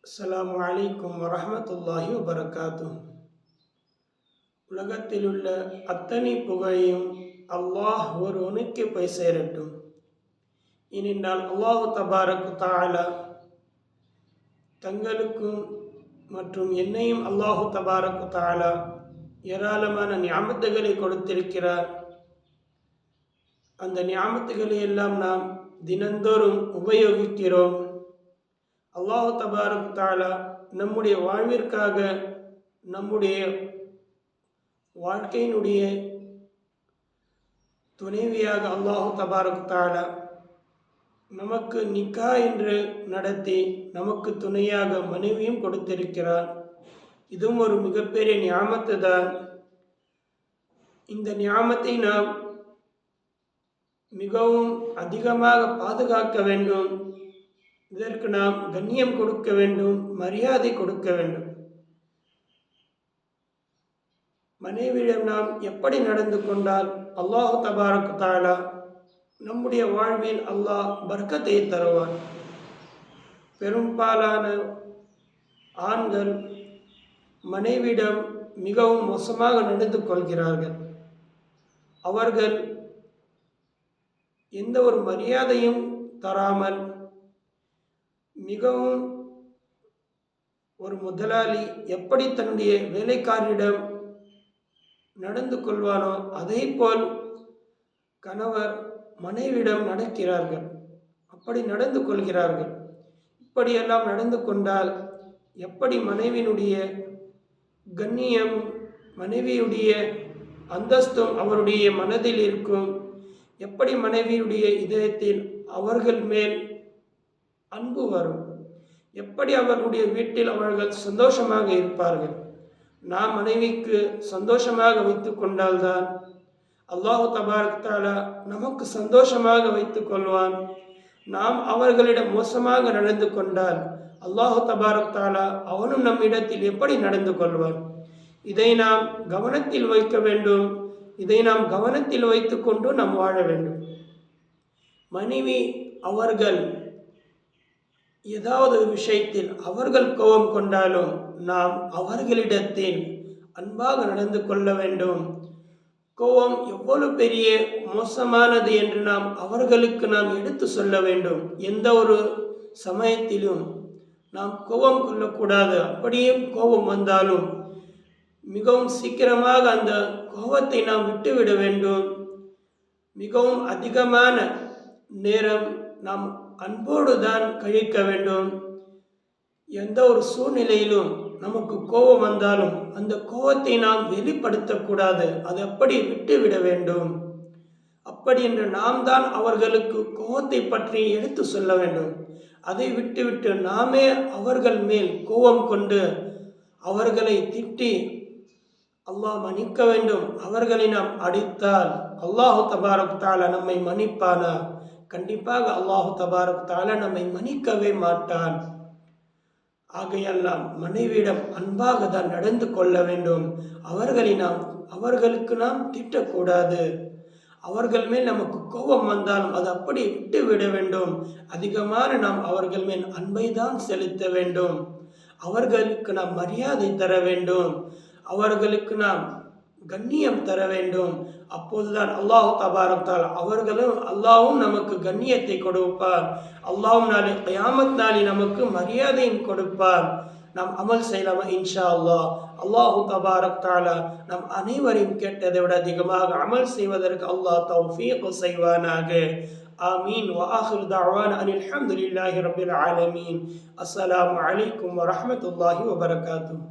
அஸ்ஸலாமு அலைக்கும் வரஹ்மத்துல்லாஹி வபரகாத்துஹ். உலகத்தில் உள்ள அத்தனை புகழையும் அல்லாஹ் ஒருவனுக்கு போய் சேரட்டும். ஏனென்றால் அல்லாஹு தபாரக்கு தஆலா தங்களுக்கும் மற்றும் என்னையும் அல்லாஹு தபாரக்கு தஆலா ஏராளமான நியாமத்துகளை கொடுத்திருக்கிறார். அந்த நியாமத்துகளை எல்லாம் நாம் தினந்தோறும் உபயோகிக்கிறோம். அல்லாஹு தபாரக் தஆலா நம்முடைய வாழ்விற்காக, நம்முடைய வாழ்க்கையினுடைய துணைவியாக அல்லாஹு தபாரக் தஆலா நமக்கு நிக்கா என்று நடத்தி நமக்கு துணையாக மனைவியும் கொடுத்திருக்கிறார். இதுவும் ஒரு மிகப்பெரிய நியாமத்து தான். இந்த நியாமத்தை நாம் மிகவும் அதிகமாக பாதுகாக்க வேண்டும். இதற்கு நாம் கண்ணியம் கொடுக்க வேண்டும், மரியாதை கொடுக்க வேண்டும். மனைவியிடம் நாம் எப்படி நடந்து கொண்டால் அல்லாஹு தபாரக் தஆலா நம்முடைய வாழ்வில் அல்லாஹ் பர்க்கத்தை தருவான். பெரும்பாலான ஆண்கள் மனைவியிடம் மிகவும் மோசமாக நடந்து கொள்கிறார்கள். அவர்கள் எந்த ஒரு மரியாதையும் தராமல், மிகவும் ஒரு முதலாளி எப்படி தன்னுடைய வேலைக்காரரிடம் நடந்து கொள்வானோ அதே போல் கணவர் மனைவியிடம் நடக்கிறார்கள், அப்படி நடந்து கொள்கிறார்கள். இப்படியெல்லாம் நடந்து கொண்டால் எப்படி மனைவியினுடைய கண்ணியம், மனைவியுடைய அந்தஸ்தும் அவருடைய மனதில் இருக்கும்? எப்படி மனைவியுடைய இதயத்தில் அவர்கள் மேல் அன்பு வரும்? எப்படி அவர்களுடைய வீட்டில் அவர்கள் சந்தோஷமாக இருப்பார்கள்? நாம் மனைவிக்கு சந்தோஷமாக வைத்து கொண்டால்தான் அல்லாஹு தபாரக் தஆலா நமக்கு சந்தோஷமாக வைத்து கொள்வான். நாம் அவர்களிடம் மோசமாக நடந்து கொண்டால் அல்லாஹு தபாரக் தஆலா அவனும் நம்மிடத்தில் எப்படி நடந்து கொள்வான்? இதை நாம் கவனத்தில் வைக்க வேண்டும். இதை நாம் கவனத்தில் வைத்து கொண்டு நாம் வாழ வேண்டும். மனைவி அவர்கள் ஏதாவது ஒரு விஷயத்தில் அவர்கள் கோபம் கொண்டாலும் நாம் அவர்களிடத்தில் அன்பாக நடந்து கொள்ள வேண்டும். கோபம் எவ்வளவு பெரிய மோசமானது என்று நாம் அவர்களுக்கு நாம் எடுத்து சொல்ல வேண்டும். எந்த ஒரு சமயத்திலும் நாம் கோபம் கொள்ளக்கூடாது. அப்படியே கோபம் வந்தாலும் மிகவும் சீக்கிரமாக அந்த கோபத்தை நாம் விட்டுவிட வேண்டும். மிகவும் அதிகமான நேரம் நாம் அன்போடு தான் கழிக்க வேண்டும். எந்த ஒரு சூழ்நிலையிலும் நமக்கு கோபம் வந்தாலும் அந்த கோபத்தை நாம் வெளிப்படுத்தக்கூடாது. அதை அப்படி விட்டுவிட வேண்டும். அப்படி என்று நாம் தான் அவர்களுக்கு கோபத்தை பற்றி எடுத்து சொல்ல வேண்டும். அதை விட்டுவிட்டு நாமே அவர்கள் மேல் கோபம் கொண்டு அவர்களை திட்டி அல்லாஹ் மன்னிக்க வேண்டும். அவர்களை நாம் அடித்தால் அல்லாஹு தபாரக் தஆலா நம்மை மன்னிப்பானா? கண்டிப்பாக அல்லாஹு தபாரக் தஆலா நம்மை மன்னிக்கவே மாட்டான். ஆகையெல்லாம் மனைவியிடம் அன்பாக தான் நடந்து கொள்ள வேண்டும். அவர்களுக்கு நாம் திட்டக்கூடாது. அவர்கள் மேல் நமக்கு கோபம் வந்தாலும் அதை அப்படி விட்டு விட வேண்டும். அதிகமான நாம் அவர்கள் மேல் அன்பை தான் செலுத்த வேண்டும். அவர்களுக்கு நாம் மரியாதை தர வேண்டும். அவர்களுக்கு நாம் கண்ணியம் தர வேண்டும். அப்போதுதான் அல்லாஹு தபாரக் தஆலா அல்லாஹ்வும் நமக்கு கண்ணியத்தை கொடுப்பார். அல்லாஹ்வும் நாளை கியாமத் நாளில் நமக்கு மரியாதையும் கொடுப்பார். நாம் அமல் செய்யலாமா? இன்ஷா அல்லாஹ். அல்லாஹு தபாரக் தஆலா நம் அனைவரையும் கேட்டதை விட அதிகமாக அமல் செய்வதற்கு அல்லாஹ் தௌஃபீக் செய்வானாக. ஆமீன். வ ஆகிரு தஅவானா அனில் ஹம்துலில்லாஹி ரப்பில் ஆலமீன். அஸ்ஸலாமு அலைக்கும் வரஹ்மத்துல்லாஹி வபரகாத்துஹு.